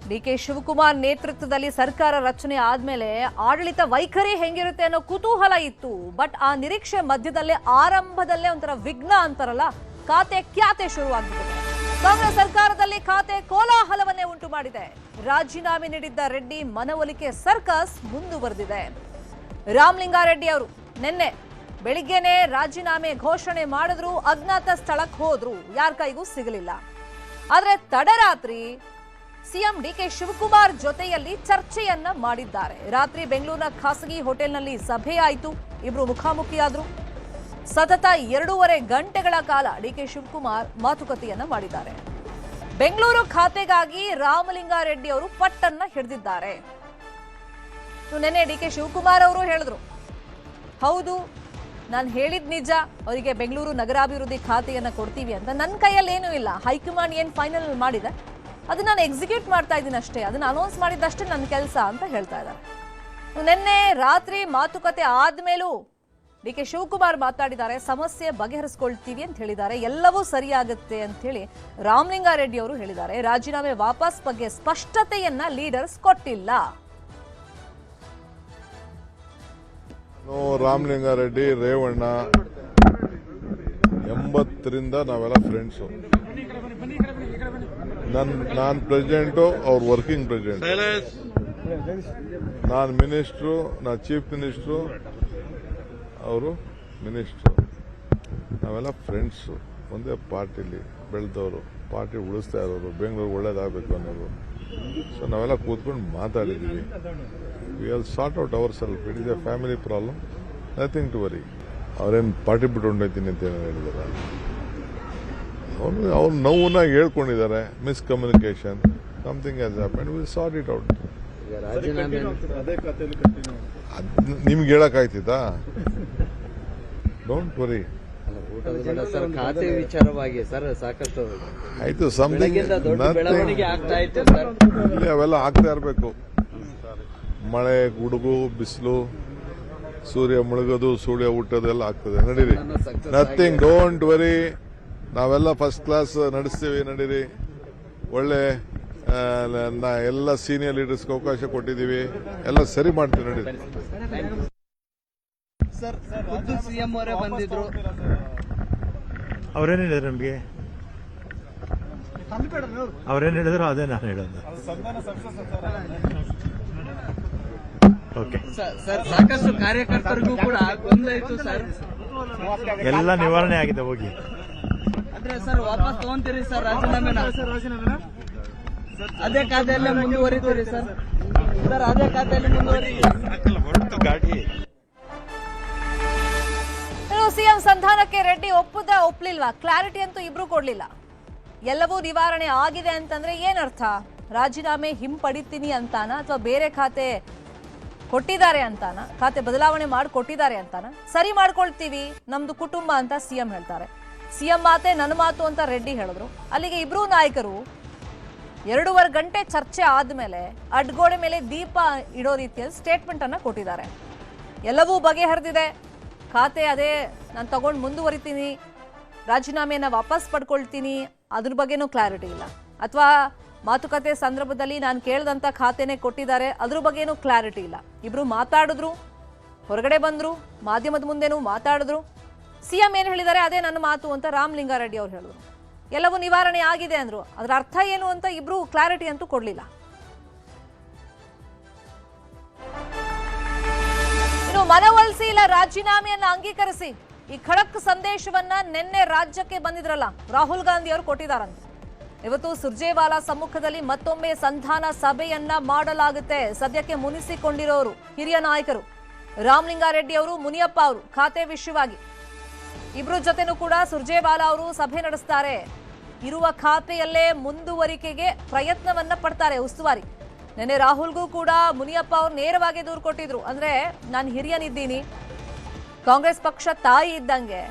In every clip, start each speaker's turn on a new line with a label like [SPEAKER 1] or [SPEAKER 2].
[SPEAKER 1] DK Shivakumar ನೇತೃತ್ವದಲ್ಲಿ ಸರ್ಕಾರ ರಚನೆ ಆದ್ಮೇಲೆ ಆಡಳಿತ ವೈಖರಿ ಹೆಂಗಿರುತ್ತೆ ಅನ್ನೋ ಕುತೂಹಲ ಇತ್ತು. ಬಟ್ ಆ ನಿರೀಕ್ಷೆ ಮಧ್ಯದಲ್ಲೇ ಆರಂಭದಲ್ಲೇ ಒಂಥರ ವಿಘ್ನ ಅಂತಾರಲ್ಲ, ಖಾತೆ ಕ್ಯಾತೆ ಶುರುವಾಗ್ಬಿಟ್ಟಿದೆ. ಕಾಂಗ್ರೆಸ್ ಸರ್ಕಾರದಲ್ಲಿ ಖಾತೆ ಕೋಲಾಹಲವನ್ನೇ ಉಂಟು ಮಾಡಿದೆ. ರಾಜೀನಾಮೆ ನೀಡಿದ್ದ ರೆಡ್ಡಿ ಮನವೊಲಿಕೆ ಸರ್ಕಸ್ ಮುಂದುವರೆದಿದೆ. ರಾಮಲಿಂಗಾರೆಡ್ಡಿ ಅವರು ನಿನ್ನೆ ಬೆಳಿಗ್ಗೆನೆ ರಾಜೀನಾಮೆ ಘೋಷಣೆ ಮಾಡಿದ್ರು, ಅಜ್ಞಾತ ಸ್ಥಳಕ್ಕೆ ಹೋದ್ರು, ಯಾರ ಕೈಗೂ ಸಿಗಲಿಲ್ಲ. ಆದ್ರೆ ತಡರಾತ್ರಿ ಸಿಎಂ ಡಿಕೆ ಶಿವಕುಮಾರ್ ಜೊತೆಯಲ್ಲಿ ಚರ್ಚೆಯನ್ನ ಮಾಡಿದ್ದಾರೆ. ರಾತ್ರಿ ಬೆಂಗಳೂರಿನ ಖಾಸಗಿ ಹೋಟೆಲ್ನಲ್ಲಿ ಸಭೆ ಆಯಿತು, ಇಬ್ರು ಮುಖಾಮುಖಿಯಾದ್ರು. ಸತತ 2.5 ಗಂಟೆಗಳ ಕಾಲ ಡಿಕೆ ಶಿವಕುಮಾರ್ ಮಾತುಕತೆಯನ್ನ ಮಾಡಿದ್ದಾರೆ. ಬೆಂಗಳೂರು ಖಾತೆಗಾಗಿ ರಾಮಲಿಂಗಾರೆಡ್ಡಿ ಅವರು ಪಟ್ಟನ್ನ ಹಿಡಿದಿದ್ದಾರೆ. ನಿನ್ನೆ ಡಿಕೆ ಶಿವಕುಮಾರ್ ಅವರು ಹೇಳಿದ್ರು, ಹೌದು ನಾನು ಹೇಳಿದ್ ನಿಜ, ಅವರಿಗೆ ಬೆಂಗಳೂರು ನಗರಾಭಿವೃದ್ಧಿ ಖಾತೆಯನ್ನ ಕೊಡ್ತೀವಿ ಅಂತ. ನನ್ನ ಕೈಯಲ್ಲಿ ಏನೂ ಇಲ್ಲ, ಹೈಕಮಾಂಡ್ ಏನ್ ಫೈನಲ್ ಮಾಡಿದೆ ಅದನ್ನ ನಾನು ಎಕ್ಸಿಕ್ಯೂಟ್ ಮಾಡ್ತಾ ಇದ್ದೀನಿ ಅಷ್ಟೇ, ಅದನ್ನ ಅನೌನ್ಸ್ ಮಾಡಿದ್ದಷ್ಟೇ ನನ್ನ ಕೆಲಸ ಅಂತ ಹೇಳ್ತಾ ಇದ್ದಾರೆ. ನಿನ್ನೆ ರಾತ್ರಿ ಮಾತುಕತೆ ಆದ್ಮೇಲೂ ಡಿಕೆ ಶಿವಕುಮಾರ್ ಮಾತಾಡಿದ್ದಾರೆ, ಸಮಸ್ಯೆ ಬಗೆಹರಿಸ್ಕೊಳ್ತೀವಿ ಅಂತ ಹೇಳಿದ್ದಾರೆ, ಎಲ್ಲವೂ ಸರಿಯಾಗುತ್ತೆ ಅಂತ ಹೇಳಿ ರಾಮಲಿಂಗಾರೆಡ್ಡಿ ಅವರು ಹೇಳಿದ್ದಾರೆ. ರಾಜೀನಾಮೆ ವಾಪಸ್ ಬಗ್ಗೆ ಸ್ಪಷ್ಟತೆಯನ್ನ ಲೀಡರ್ಸ್ ಕೊಟ್ಟಿಲ್ಲ.
[SPEAKER 2] ರಾಮಲಿಂಗಾರೆಡ್ಡಿ, ರೇವಣ್ಣ 80ರಿಂದ ನಾವೆಲ್ಲ ಫ್ರೆಂಡ್ಸು. ನಾನು ಪ್ರೆಸಿಡೆಂಟು, ಅವ್ರು ವರ್ಕಿಂಗ್ ಪ್ರೆಸಿಡೆಂಟ್. ನಾನು ಮಿನಿಸ್ಟ್ರು, ನಾನು ಚೀಫ್ ಮಿನಿಸ್ಟ್ರು, ಅವರು ಮಿನಿಸ್ಟ್ರು. ನಾವೆಲ್ಲ ಫ್ರೆಂಡ್ಸು, ಒಂದೇ ಪಾರ್ಟಿಲಿ ಬೆಳೆದವರು, ಪಾರ್ಟಿ ಉಳಿಸ್ತಾ ಇರೋರು, ಬೆಂಗಳೂರು ಒಳ್ಳೇದಾಗಬೇಕು ಅನ್ನೋರು. ಸೊ ನಾವೆಲ್ಲ ಕೂತ್ಕೊಂಡು ಮಾತಾಡಿದ್ದೀವಿ. We all sort out our self. It is a family problem, nothing to worry. ಅವ್ರೇನು ಪಾರ್ಟಿ ಬಿಟ್ಟು ಹೊಂಟೋಯ್ತೀನಿ ಅಂತ ಏನೋ ಹೇಳಿದಾರೆ. ಅವ್ರು ನೋವನ್ನ ಹೇಳ್ಕೊಂಡಿದ್ದಾರೆ. Miscommunication, something has happened, will sort it out. ನಿಮ್ಗೆ ಹೇಳಕ್ಕಾಯ್ತಿತ್ತಾ? Don't worry.
[SPEAKER 3] ಖಾತೆ ವಿಚಾರವಾಗಿ ಸರ್ ಸಾಕಷ್ಟು
[SPEAKER 2] ಆಯ್ತು, ಸಮಥಿಂಗ್ ಅವೆಲ್ಲ ಆಗ್ತಾ ಇರಬೇಕು. ಮಳೆ, ಗುಡುಗು, ಬಿಸಿಲು, ಸೂರ್ಯ ಮುಳುಗೋದು, ಸೂರ್ಯ ಹುಟ್ಟೋದೆಲ್ಲ ಆಗ್ತದೆ. ನಡೀರಿ, ನಥಿಂಗ್, ಡೋಂಟ್ ವರಿ. ನಾವೆಲ್ಲ ಫಸ್ಟ್ ಕ್ಲಾಸ್ ನಡೆಸ್ತೀವಿ, ನಡೀರಿ. ಒಳ್ಳೆ ಎಲ್ಲ ಸೀನಿಯರ್ ಲೀಡರ್ಸ್ಗೆ ಅವಕಾಶ ಕೊಟ್ಟಿದ್ದೀವಿ, ಎಲ್ಲ ಸರಿ ಮಾಡ್ತೀವಿ, ನಡೀರಿ.
[SPEAKER 3] ಸಿಎಂ ಅವರೇ ಬಂದಿದ್ರು,
[SPEAKER 4] ಅವ್ರೇನು ಹೇಳಿದ್ರು ನಮಗೆ? ಅವ್ರೇನು ಹೇಳಿದ್ರು ಅದೇ ನಾನು ಹೇಳೋದು. ಓಕೆ
[SPEAKER 3] ಸರ್ ಸಾಕಷ್ಟು ಕಾರ್ಯಕರ್ತರಿಗೂ ಕೂಡ ಗೊಂದಲ ಸರ್,
[SPEAKER 4] ಎಲ್ಲ ನಿವಾರಣೆ ಆಗಿದೆ. ಹೋಗಿ
[SPEAKER 3] ಅಂದ್ರೆ ಸರ್ ವಾಪಸ್ ತಗೊಂತೀರಿ ಸರ್ ರಾಜೀನಾಮೆನ? ಅದೇ ಖಾತೆಯಲ್ಲೇ ಮುಂದುವರಿತೀರಿ ಸರ್? ಸರ್ ಅದೇ ಖಾತೆಯಲ್ಲಿ ಮುಂದುವರಿ.
[SPEAKER 4] ಗಾಡಿ
[SPEAKER 1] ಸಿಎಂ ಸಂಧಾನಕ್ಕೆ ರೆಡ್ಡಿ ಒಪ್ಪಲಿಲ್ವಾ? ಕ್ಲಾರಿಟಿ ಅಂತೂ ಇಬ್ರು ಕೊಡ್ಲಿಲ್ಲ. ಎಲ್ಲವೂ ನಿವಾರಣೆ ಆಗಿದೆ ಅಂತಂದ್ರೆ ಏನರ್ಥ? ರಾಜೀನಾಮೆ ಹಿಂಪಡಿತೀನಿ ಅಂತಾನ, ಅಥವಾ ಬೇರೆ ಖಾತೆ ಕೊಟ್ಟಿದ್ದಾರೆ ಅಂತಾನ, ಖಾತೆ ಬದಲಾವಣೆ ಮಾಡಿ ಕೊಟ್ಟಿದ್ದಾರೆ ಅಂತಾನ? ಸರಿ ಮಾಡ್ಕೊಳ್ತೀವಿ, ನಮ್ದು ಕುಟುಂಬ ಅಂತ ಸಿಎಂ ಹೇಳ್ತಾರೆ. ಸಿಎಂ ಮಾತೆ ನನ್ನ ಮಾತು ಅಂತ ರೆಡ್ಡಿ ಹೇಳಿದ್ರು. ಅಲ್ಲಿಗೆ ಇಬ್ರು ನಾಯಕರು 2.5 ಗಂಟೆ ಚರ್ಚೆ ಆದ್ಮೇಲೆ ಅಡ್ಗೋಡೆ ಮೇಲೆ ದೀಪ ಇಡೋ ರೀತಿಯಲ್ಲಿ ಸ್ಟೇಟ್ಮೆಂಟ್ ಅನ್ನ ಕೊಟ್ಟಿದ್ದಾರೆ. ಎಲ್ಲವೂ ಬಗೆಹರಿದಿದೆ, ಖಾತೆ ಅದೇ ನಾನು ತಗೊಂಡು ಮುಂದುವರಿತೀನಿ, ರಾಜೀನಾಮೆಯನ್ನ ವಾಪಸ್ ಪಡ್ಕೊಳ್ತೀನಿ, ಅದ್ರ ಬಗ್ಗೆನೂ ಕ್ಲಾರಿಟಿ ಇಲ್ಲ. ಅಥವಾ ಮಾತುಕತೆ ಸಂದರ್ಭದಲ್ಲಿ ನಾನು ಕೇಳಿದಂಥ ಖಾತೆನೇ ಕೊಟ್ಟಿದ್ದಾರೆ, ಅದ್ರ ಬಗ್ಗೆನೂ ಕ್ಲಾರಿಟಿ ಇಲ್ಲ. ಇಬ್ರು ಮಾತಾಡಿದ್ರು, ಹೊರಗಡೆ ಬಂದ್ರು, ಮಾಧ್ಯಮದ ಮುಂದೆನೂ ಮಾತಾಡಿದ್ರು. ಸಿಎಂ ಏನು ಹೇಳಿದ್ದಾರೆ ಅದೇ ನನ್ನ ಮಾತು ಅಂತ ರಾಮಲಿಂಗಾರೆಡ್ಡಿ ಅವ್ರು ಹೇಳಿದ್ರು. ಎಲ್ಲವೂ ನಿವಾರಣೆ ಆಗಿದೆ ಅಂದ್ರು. ಅದರ ಅರ್ಥ ಏನು ಅಂತ ಇಬ್ರು ಕ್ಲಾರಿಟಿ ಅಂತೂ ಕೊಡ್ಲಿಲ್ಲ. ಇನ್ನು ಮನವೊಲಿಸಿ ಇಲ್ಲ ರಾಜೀನಾಮೆಯನ್ನ ಅಂಗೀಕರಿಸಿ ಈ ಖಡಕ್ ಸಂದೇಶವನ್ನ ನಿನ್ನೆ ರಾಜ್ಯಕ್ಕೆ ಬಂದಿದ್ರಲ್ಲ ರಾಹುಲ್ ಗಾಂಧಿ ಅವರು ಕೊಟ್ಟಿದ್ದಾರಂತೆ. ಇವತ್ತು ಸುರ್ಜೇವಾಲಾ ಸಮ್ಮುಖದಲ್ಲಿ ಮತ್ತೊಮ್ಮೆ ಸಂಧಾನ ಸಭೆಯನ್ನ ಮಾಡಲಾಗುತ್ತೆ. ಸದ್ಯಕ್ಕೆ ಮುನಿಸಿಕೊಂಡಿರೋರು ಹಿರಿಯ ನಾಯಕರು ರಾಮಲಿಂಗಾರೆಡ್ಡಿ ಅವರು, ಮುನಿಯಪ್ಪ ಅವರು ಖಾತೆ ವಿಷಯವಾಗಿ ಇಬ್ರು ಜೊತೆನೂ ಕೂಡ ಸುರ್ಜೇವಾಲಾ ಅವರು ಸಭೆ ನಡೆಸ್ತಾರೆ. ಇರುವ ಖಾತೆಯಲ್ಲೇ ಮುಂದುವರಿಕೆಗೆ ಪ್ರಯತ್ನವನ್ನ ಪಡ್ತಾರೆ ಉಸ್ತುವಾರಿ. ನಿನ್ನೆ ರಾಹುಲ್ಗೂ ಕೂಡ ಮುನಿಯಪ್ಪ ಅವರು ನೇರವಾಗಿ ದೂರು ಕೊಟ್ಟಿದ್ರು. ಅಂದ್ರೆ ನಾನು ಹಿರಿಯನಿದ್ದೀನಿ, ಕಾಂಗ್ರೆಸ್ ಪಕ್ಷ ತಾಯಿ ಇದ್ದಂಗೆ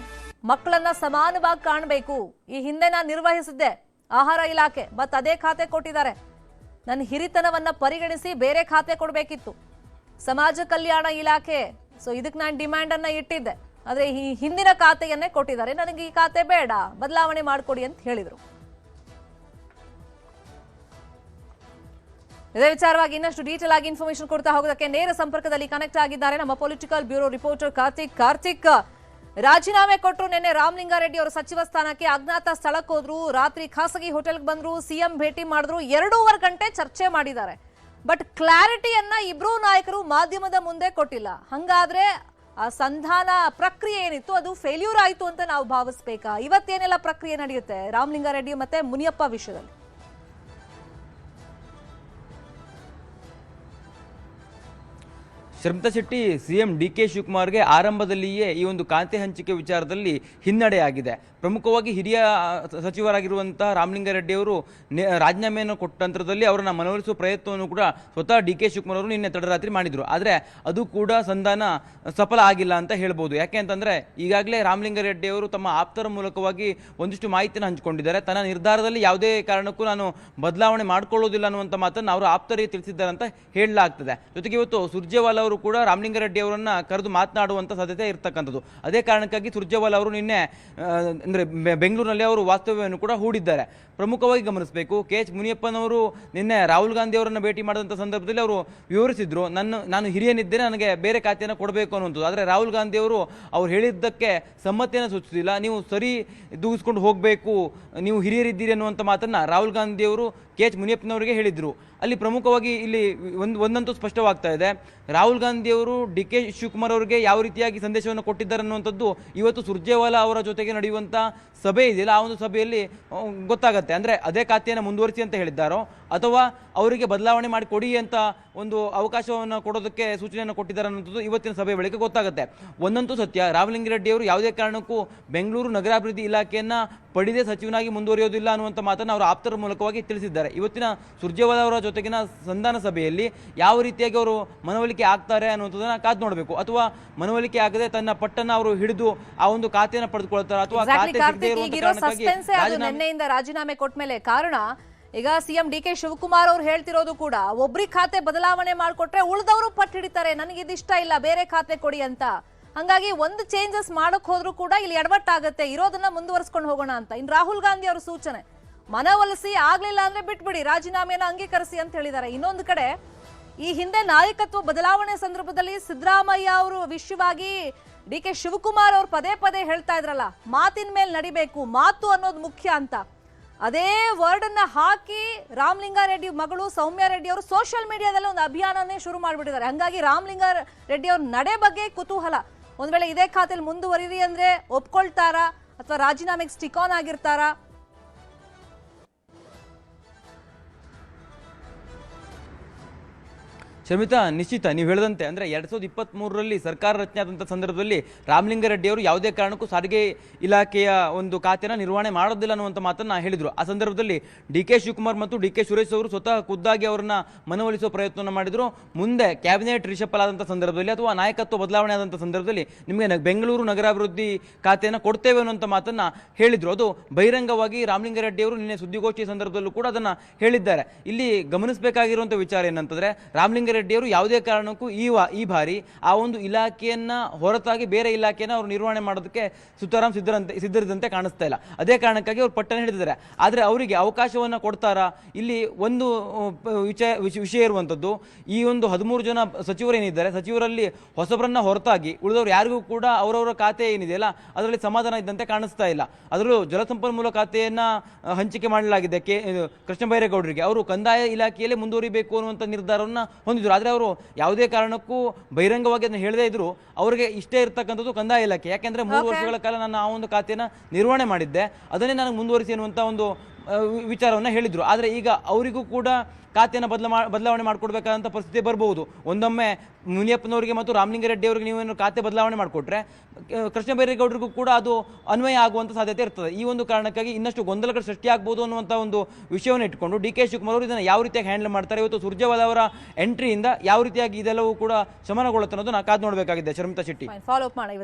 [SPEAKER 1] ಮಕ್ಕಳನ್ನ ಸಮಾನವಾಗಿ ಕಾಣಬೇಕು. ಈ ಹಿಂದೆ ನಾನು ನಿರ್ವಹಿಸಿದ್ದೆ ಆಹಾರ ಇಲಾಖೆ, ಮತ್ ಅದೇ ಖಾತೆ ಕೊಟ್ಟಿದ್ದಾರೆ. ನನ್ನ ಹಿರಿತನವನ್ನ ಪರಿಗಣಿಸಿ ಬೇರೆ ಖಾತೆ ಕೊಡಬೇಕಿತ್ತು, ಸಮಾಜ ಕಲ್ಯಾಣ ಇಲಾಖೆ. ಸೊ ಇದಕ್ಕೆ ನಾನು ಡಿಮ್ಯಾಂಡ್ ಅನ್ನ ಇಟ್ಟಿದ್ದೆ, ಆದ್ರೆ ಈ ಹಿಂದಿನ ಖಾತೆಯನ್ನೇ ಕೊಟ್ಟಿದ್ದಾರೆ, ನನಗೆ ಈ ಖಾತೆ ಬೇಡ, ಬದಲಾವಣೆ ಮಾಡಿಕೊಡಿ ಅಂತ ಹೇಳಿದ್ರು. ಇದೇ ವಿಚಾರವಾಗಿ ಇನ್ನಷ್ಟು ಡೀಟೇಲ್ ಆಗಿ ಇನ್ಫಾರ್ಮೇಶನ್ ಕೊಡ್ತಾ ಹೋಗೋದಕ್ಕೆ ನೇರ ಸಂಪರ್ಕದಲ್ಲಿ ಕನೆಕ್ಟ್ ಆಗಿದ್ದಾರೆ ನಮ್ಮ ಪೊಲಿಟಿಕಲ್ ಬ್ಯೂರೋ ರಿಪೋರ್ಟರ್ ಕಾರ್ತಿಕ್. ರಾಜೀನಾಮೆ ಕೊಟ್ಟರು ನಿನ್ನೆ ರಾಮಲಿಂಗಾರೆಡ್ಡಿ ಅವರು ಸಚಿವ ಸ್ಥಾನಕ್ಕೆ, ಅಜ್ಞಾತ ಸ್ಥಳಕ್ಕೆ ಹೋದ್ರು, ರಾತ್ರಿ ಖಾಸಗಿ ಹೋಟೆಲ್ಗೆ ಬಂದ್ರು, ಸಿಎಂ ಭೇಟಿ ಮಾಡಿದ್ರು, 2.5 ಗಂಟೆ ಚರ್ಚೆ ಮಾಡಿದ್ದಾರೆ. ಬಟ್ ಕ್ಲಾರಿಟಿಯನ್ನ ಇಬ್ರು ನಾಯಕರು ಮಾಧ್ಯಮದ ಮುಂದೆ ಕೊಟ್ಟಿಲ್ಲ. ಹಂಗಾದ್ರೆ ಆ ಸಂಧಾನ ಪ್ರಕ್ರಿಯೆ ಏನಿತ್ತು ಅದು ಫೇಲ್ಯೂರ್ ಆಯ್ತು ಅಂತ ನಾವು ಭಾವಿಸ್ಬೇಕಾ? ಇವತ್ತೇನೆಲ್ಲ ಪ್ರಕ್ರಿಯೆ ನಡೆಯುತ್ತೆ ರಾಮಲಿಂಗಾರೆಡ್ಡಿ ಮತ್ತೆ ಮುನಿಯಪ್ಪ ವಿಷಯದಲ್ಲಿ?
[SPEAKER 5] ಶರ್ಮಿತಾ ಶೆಟ್ಟಿ, ಸಿಎಂ ಡಿ.ಕೆ. ಶಿವಕುಮಾರ್ಗೆ ಆರಂಭದಲ್ಲಿಯೇ ಈ ಒಂದು ಖಾತೆ ಹಂಚಿಕೆ ವಿಚಾರದಲ್ಲಿ ಹಿನ್ನಡೆಯಾಗಿದೆ. ಪ್ರಮುಖವಾಗಿ ಹಿರಿಯ ಸಚಿವರಾಗಿರುವಂತಹ ರಾಮಲಿಂಗಾರೆಡ್ಡಿ ಅವರು ರಾಜೀನಾಮೆಯನ್ನು ಕೊಟ್ಟ ನಂತರದಲ್ಲಿ ಅವರನ್ನು ಮನವೊಲಿಸುವ ಪ್ರಯತ್ನವನ್ನು ಕೂಡ ಸ್ವತಃ ಡಿ.ಕೆ. ಶಿವಕುಮಾರ್ ಅವರು ನಿನ್ನೆ ತಡರಾತ್ರಿ ಮಾಡಿದರು. ಆದರೆ ಅದು ಕೂಡ ಸಂಧಾನ ಸಫಲ ಆಗಿಲ್ಲ ಅಂತ ಹೇಳ್ಬೋದು. ಯಾಕೆ ಅಂತಂದರೆ ಈಗಾಗಲೇ ರಾಮಲಿಂಗಾರೆಡ್ಡಿ ಅವರು ತಮ್ಮ ಆಪ್ತರ ಮೂಲಕವಾಗಿ ಒಂದಿಷ್ಟು ಮಾಹಿತಿಯನ್ನು ಹಂಚಿಕೊಂಡಿದ್ದಾರೆ. ತನ್ನ ನಿರ್ಧಾರದಲ್ಲಿ ಯಾವುದೇ ಕಾರಣಕ್ಕೂ ನಾನು ಬದಲಾವಣೆ ಮಾಡಿಕೊಳ್ಳೋದಿಲ್ಲ ಅನ್ನುವಂಥ ಮಾತನ್ನು ಅವರು ಆಪ್ತರಿಗೆ ತಿಳಿಸಿದ್ದಾರೆ ಅಂತ ಹೇಳಲಾಗ್ತದೆ. ಜೊತೆಗೆ ಇವತ್ತು ಸುರ್ಜೇವಾಲಾ ಅವರು ಕೂಡ ರಾಮಲಿಂಗಾರೆಡ್ಡಿ ಅವರನ್ನು ಕರೆದು ಮಾತನಾಡುವಂಥ ಸಾಧ್ಯತೆ ಇರತಕ್ಕಂಥದ್ದು. ಅದೇ ಕಾರಣಕ್ಕಾಗಿ ಸುರ್ಜೇವಾಲಾ ಅವರು ನಿನ್ನೆ ಅಂದರೆ ಬೆಂಗಳೂರಿನಲ್ಲಿ ಅವರು ವಾಸ್ತವ್ಯವನ್ನು ಕೂಡ ಹೂಡಿದ್ದಾರೆ. ಪ್ರಮುಖವಾಗಿ ಗಮನಿಸಬೇಕು, ಕೆ.ಎಚ್. ಮುನಿಯಪ್ಪನವರು ನಿನ್ನೆ ರಾಹುಲ್ ಗಾಂಧಿ ಅವರನ್ನು ಭೇಟಿ ಮಾಡಿದಂಥ ಸಂದರ್ಭದಲ್ಲಿ ಅವರು ವಿವರಿಸಿದ್ರು, ನಾನು ಹಿರಿಯನಿದ್ದೇನೆ, ನನಗೆ ಬೇರೆ ಖಾತೆಯನ್ನು ಕೊಡಬೇಕು ಅನ್ನುವಂಥದ್ದು. ಆದರೆ ರಾಹುಲ್ ಗಾಂಧಿ ಅವರು ಹೇಳಿದ್ದಕ್ಕೆ ಸಮ್ಮತಿಯನ್ನು ಸೂಚಿಸಿಲ್ಲ. ನೀವು ಸರಿ ದೂಗಿಸ್ಕೊಂಡು ಹೋಗಬೇಕು, ನೀವು ಹಿರಿಯರಿದ್ದೀರಿ ಅನ್ನುವಂಥ ಮಾತನ್ನು ರಾಹುಲ್ ಗಾಂಧಿ ಅವರು ಕೆ.ಎಚ್. ಮುನಿಯಪ್ಪನವರಿಗೆ ಹೇಳಿದರು. ಅಲ್ಲಿ ಪ್ರಮುಖವಾಗಿ ಇಲ್ಲಿ ಒಂದಂತೂ ಸ್ಪಷ್ಟವಾಗ್ತಾ ಇದೆ, ರಾಹುಲ್ ಗಾಂಧಿ ಅವರು ಡಿ.ಕೆ. ಶಿವಕುಮಾರ್ ಅವರಿಗೆ ಯಾವ ರೀತಿಯಾಗಿ ಸಂದೇಶವನ್ನು ಕೊಟ್ಟಿದ್ದಾರೆ ಅನ್ನುವಂಥದ್ದು ಇವತ್ತು ಸುರ್ಜೇವಾಲಾ ಅವರ ಜೊತೆಗೆ ನಡೆಯುವಂಥ ಸಭೆ ಇದೆಯಲ್ಲ, ಆ ಒಂದು ಸಭೆಯಲ್ಲಿ ಗೊತ್ತಾಗುತ್ತೆ. ಅಂದರೆ ಅದೇ ಖಾತೆಯನ್ನು ಮುಂದುವರಿಸಿ ಅಂತ ಹೇಳಿದ್ದಾರೋ ಅಥವಾ ಅವರಿಗೆ ಬದಲಾವಣೆ ಮಾಡಿ ಕೊಡಿ ಅಂತ ಒಂದು ಅವಕಾಶವನ್ನು ಕೊಡೋದಕ್ಕೆ ಸೂಚನೆಯನ್ನು ಕೊಟ್ಟಿದ್ದಾರೆ ಅನ್ನೋದು ಇವತ್ತಿನ ಸಭೆ ಬಳಿಕ ಗೊತ್ತಾಗುತ್ತೆ. ಒಂದಂತೂ ಸತ್ಯ, ರಾಮಲಿಂಗಾರೆಡ್ಡಿ ಅವರು ಯಾವುದೇ ಕಾರಣಕ್ಕೂ ಬೆಂಗಳೂರು ನಗರಾಭಿವೃದ್ಧಿ ಇಲಾಖೆಯನ್ನು ಪಡೆದೇ ಸಚಿವನಾಗಿ ಮುಂದುವರಿಯೋದಿಲ್ಲ ಅನ್ನುವಂಥ ಮಾತನ್ನು ಅವರು ಆಪ್ತರ ಮೂಲಕವಾಗಿ ತಿಳಿಸಿದ್ದಾರೆ. ಇವತ್ತಿನ ಸುರ್ಜೇವಾಲಾ ಅವರ ಜೊತೆಗಿನ ಸಂಧಾನ ಸಭೆಯಲ್ಲಿ ಯಾವ ರೀತಿಯಾಗಿ ಅವರು ಮನವೊಲಿಕೆ ಆಗ್ತಾರೆ ಅನ್ನುವಂಥದ್ದನ್ನು ಕಾದು ನೋಡಬೇಕು. ಅಥವಾ ಮನವೊಲಿಕೆ ಆಗದೆ ತನ್ನ ಪಟ್ಟನ್ನು ಅವರು ಹಿಡಿದು ಆ ಒಂದು ಖಾತೆಯನ್ನು ಪಡೆದುಕೊಳ್ತಾರೆ ಅಥವಾ
[SPEAKER 1] ನಿನ್ನೆಯಿಂದ ರಾಜೀನಾಮೆ ಕೊಟ್ಟ ಮೇಲೆ ಕಾರಣ ಈಗ ಸಿಎಂ ಡಿ.ಕೆ. ಶಿವಕುಮಾರ್ ಅವರು ಹೇಳ್ತಿರೋದು ಕೂಡ ಒಬ್ರಿಗೆ ಖಾತೆ ಬದಲಾವಣೆ ಮಾಡಿಕೊಟ್ರೆ ಉಳಿದವರು ಪಟ್ಟು ಹಿಡಿತಾರೆ, ನನಗೆ ಇದಿಷ್ಟ ಇಲ್ಲ, ಬೇರೆ ಖಾತೆ ಕೊಡಿ ಅಂತ. ಹಂಗಾಗಿ ಒಂದು ಚೇಂಜಸ್ ಮಾಡಕ್ ಹೋದ್ರು ಕೂಡ ಇಲ್ಲಿ ಎಡವಟ್ಟಾಗತ್ತೆ, ಇರೋದನ್ನ ಮುಂದುವರಿಸ್ಕೊಂಡು ಹೋಗೋಣ ಅಂತ. ಇನ್ನು ರಾಹುಲ್ ಗಾಂಧಿ ಅವರ ಸೂಚನೆ, ಮನವೊಲಿಸಿ ಆಗ್ಲಿಲ್ಲ ಅಂದ್ರೆ ಬಿಟ್ಬಿಡಿ, ರಾಜೀನಾಮೆಯನ್ನು ಅಂಗೀಕರಿಸಿ ಅಂತ ಹೇಳಿದ್ದಾರೆ. ಇನ್ನೊಂದು ಕಡೆ ಈ ಹಿಂದೆ ನಾಯಕತ್ವ ಬದಲಾವಣೆ ಸಂದರ್ಭದಲ್ಲಿ ಸಿದ್ದರಾಮಯ್ಯ ಅವರು ವಿಷಯವಾಗಿ ಡಿ.ಕೆ. ಶಿವಕುಮಾರ್ ಅವರು ಪದೇ ಪದೇ ಹೇಳ್ತಾ ಇದ್ರಲ್ಲ, ಮಾತಿನ ಮೇಲೆ ನಡಿಬೇಕು, ಮಾತು ಅನ್ನೋದು ಮುಖ್ಯ ಅಂತ. ಅದೇ ವರ್ಡ್ ಅನ್ನ ಹಾಕಿ ರಾಮಲಿಂಗಾರೆಡ್ಡಿ ಮಗಳು ಸೌಮ್ಯ ರೆಡ್ಡಿ ಅವರು ಸೋಷಿಯಲ್ ಮೀಡಿಯಾದಲ್ಲಿ ಒಂದು ಅಭಿಯಾನನೇ ಶುರು ಮಾಡಿಬಿಟ್ಟಿದ್ದಾರೆ. ಹಂಗಾಗಿ ರಾಮಲಿಂಗಾರೆಡ್ಡಿ ಅವ್ರ ನಡೆ ಬಗ್ಗೆ ಕುತೂಹಲ. ಒಂದ್ ವೇಳೆ ಇದೇ ಖಾತೆಯಲ್ಲಿ ಮುಂದುವರಿರಿ ಅಂದ್ರೆ ಒಪ್ಕೊಳ್ತಾರಾ ಅಥವಾ ರಾಜೀನಾಮೆಗೆ ಸ್ಟಿಕ್ ಆನ್ ಆಗಿರ್ತಾರಾ?
[SPEAKER 5] ಶರ್ಮಿತಾ, ನಿಶ್ಚಿತ ನೀವು ಹೇಳಿದಂತೆ ಅಂದರೆ 2023ರಲ್ಲಿ ಸರ್ಕಾರ ರಚನೆ ಆದಂಥ ಸಂದರ್ಭದಲ್ಲಿ ರಾಮಲಿಂಗಾರೆಡ್ಡಿ ಅವರು ಯಾವುದೇ ಕಾರಣಕ್ಕೂ ಸಾರಿಗೆ ಇಲಾಖೆಯ ಒಂದು ಖಾತೆಯನ್ನು ನಿರ್ವಹಣೆ ಮಾಡೋದಿಲ್ಲ ಅನ್ನುವಂಥ ಮಾತನ್ನು ಹೇಳಿದರು. ಆ ಸಂದರ್ಭದಲ್ಲಿ ಡಿ.ಕೆ. ಶಿವಕುಮಾರ್ ಮತ್ತು ಡಿ.ಕೆ. ಸುರೇಶ್ ಅವರು ಸ್ವತಃ ಖುದ್ದಾಗಿ ಅವರನ್ನ ಮನವೊಲಿಸುವ ಪ್ರಯತ್ನವನ್ನು ಮಾಡಿದರು. ಮುಂದೆ ಕ್ಯಾಬಿನೆಟ್ ರಿಷಫಲ್ ಆದಂಥ ಸಂದರ್ಭದಲ್ಲಿ ಅಥವಾ ನಾಯಕತ್ವ ಬದಲಾವಣೆ ಆದಂಥ ಸಂದರ್ಭದಲ್ಲಿ ನಿಮಗೆ ಬೆಂಗಳೂರು ನಗರಾಭಿವೃದ್ಧಿ ಖಾತೆಯನ್ನು ಕೊಡ್ತೇವೆ ಅನ್ನುವಂಥ ಮಾತನ್ನು ಹೇಳಿದರು. ಅದು ಬಹಿರಂಗವಾಗಿ ರಾಮಲಿಂಗಾರೆಡ್ಡಿ ಅವರು ನಿನ್ನೆ ಸುದ್ದಿಗೋಷ್ಠಿಯ ಸಂದರ್ಭದಲ್ಲೂ ಕೂಡ ಅದನ್ನು ಹೇಳಿದ್ದಾರೆ. ಇಲ್ಲಿ ಗಮನಿಸಬೇಕಾಗಿರುವಂಥ ವಿಚಾರ ಏನಂತಂದರೆ, ರಾಮಲಿಂಗಾರೆಡ್ಡಿ ಅವರು ಯಾವುದೇ ಕಾರಣಕ್ಕೂ ಈ ಬಾರಿ ಆ ಒಂದು ಇಲಾಖೆಯನ್ನ ಹೊರತಾಗಿ ಬೇರೆ ಇಲಾಖೆಯನ್ನು ಅವರು ನಿರ್ವಹಣೆ ಮಾಡೋದಕ್ಕೆ ಸುತಾರಾಮ್ ಸಿದ್ಧರಿದ್ದಂತೆ ಕಾಣಿಸ್ತಾ ಇಲ್ಲ. ಅದೇ ಕಾರಣಕ್ಕಾಗಿ ಅವರು ಪಟ್ಟಣ ಹಿಡಿದಿದ್ದಾರೆ. ಆದರೆ ಅವರಿಗೆ ಅವಕಾಶವನ್ನು ಕೊಡ್ತಾರಾ? ಇಲ್ಲಿ ಒಂದು ವಿಷಯ ಇರುವಂಥದ್ದು, ಈ ಒಂದು 13 ಜನ ಸಚಿವರೇನಿದ್ದಾರೆ, ಸಚಿವರಲ್ಲಿ ಹೊಸಬರನ್ನ ಹೊರತಾಗಿ ಉಳಿದವರು ಯಾರಿಗೂ ಕೂಡ ಅವರವರ ಖಾತೆ ಏನಿದೆಯಲ್ಲ ಅದರಲ್ಲಿ ಸಮಾಧಾನ ಇದ್ದಂತೆ ಕಾಣಿಸ್ತಾ ಇಲ್ಲ. ಅದರಲ್ಲೂ ಜಲಸಂಪನ್ಮೂಲ ಖಾತೆಯನ್ನ ಹಂಚಿಕೆ ಮಾಡಲಾಗಿದೆ ಕೃಷ್ಣ ಬೈರೇಗೌಡರಿಗೆ. ಅವರು ಕಂದಾಯ ಇಲಾಖೆಯಲ್ಲೇ ಮುಂದುವರಿಬೇಕು ಅನ್ನುವಂಥ ನಿರ್ಧಾರವನ್ನು ಹೊಂದಿದ್ರು. ಆದರೆ ಅವರು ಯಾವುದೇ ಕಾರಣಕ್ಕೂ ಬಹಿರಂಗವಾಗಿ ಅದನ್ನು ಹೇಳದೇ ಇದ್ರು ಅವರಿಗೆ ಇಷ್ಟೇ ಇರತಕ್ಕಂಥದ್ದು ಕಂದಾಯ ಇಲಾಖೆ. ಯಾಕೆಂದ್ರೆ 3 ವರ್ಷಗಳ ಕಾಲ ನಾನು ಆ ಒಂದು ಖಾತೆಯನ್ನು ನಿರ್ವಹಣೆ ಮಾಡಿದ್ದೆ, ಅದನ್ನೇ ನನಗೆ ಮುಂದುವರಿಸಿ ಅನ್ನುವಂಥ ಒಂದು ವಿಚಾರವನ್ನು ಹೇಳಿದರು. ಆದರೆ ಈಗ ಅವರಿಗೂ ಕೂಡ ಖಾತೆಯನ್ನು ಬದಲಾವಣೆ ಮಾಡಿಕೊಡ್ಬೇಕಾದಂಥ ಪರಿಸ್ಥಿತಿ ಬರಬಹುದು. ಒಂದೊಮ್ಮೆ ಮುನಿಯಪ್ಪನವರಿಗೆ ಮತ್ತು ರಾಮಲಿಂಗಾರೆಡ್ಡಿ ಅವರಿಗೆ ನೀವೇನು ಖಾತೆ ಬದಲಾವಣೆ ಮಾಡಿಕೊಟ್ರೆ ಕೃಷ್ಣ ಬೈರೇಗೌಡರಿಗೂ ಕೂಡ ಅದು ಅನ್ವಯ ಆಗುವಂಥ ಸಾಧ್ಯತೆ ಇರ್ತದೆ. ಈ ಒಂದು ಕಾರಣಕ್ಕಾಗಿ ಇನ್ನಷ್ಟು ಗೊಂದಲಗಳು ಸೃಷ್ಟಿಯಾಗಬಹುದು ಅನ್ನುವಂಥ ಒಂದು ವಿಷಯವನ್ನು ಇಟ್ಟುಕೊಂಡು ಡಿ.ಕೆ. ಶಿವಕುಮಾರ್ ಅವರು ಇದನ್ನು ಯಾವ ರೀತಿಯಾಗಿ ಹ್ಯಾಂಡಲ್ ಮಾಡ್ತಾರೆ, ಇವತ್ತು ಸುರ್ಜೇವಾಲಾ ಅವರ ಎಂಟ್ರಿಯಿಂದ ಯಾವ ರೀತಿಯಾಗಿ ಇದೆಲ್ಲವೂ ಕೂಡ ಶಮನಗೊಳ್ಳುತ್ತೆ ಅನ್ನೋದು ನಾವು ಕಾದು ನೋಡಬೇಕಾಗಿದೆ. ಶರ್ಮಿತಾ ಶೆಟ್ಟಿ,
[SPEAKER 1] ಫಾಲೋ ಅಪ್ ಮಾಡೋಣ.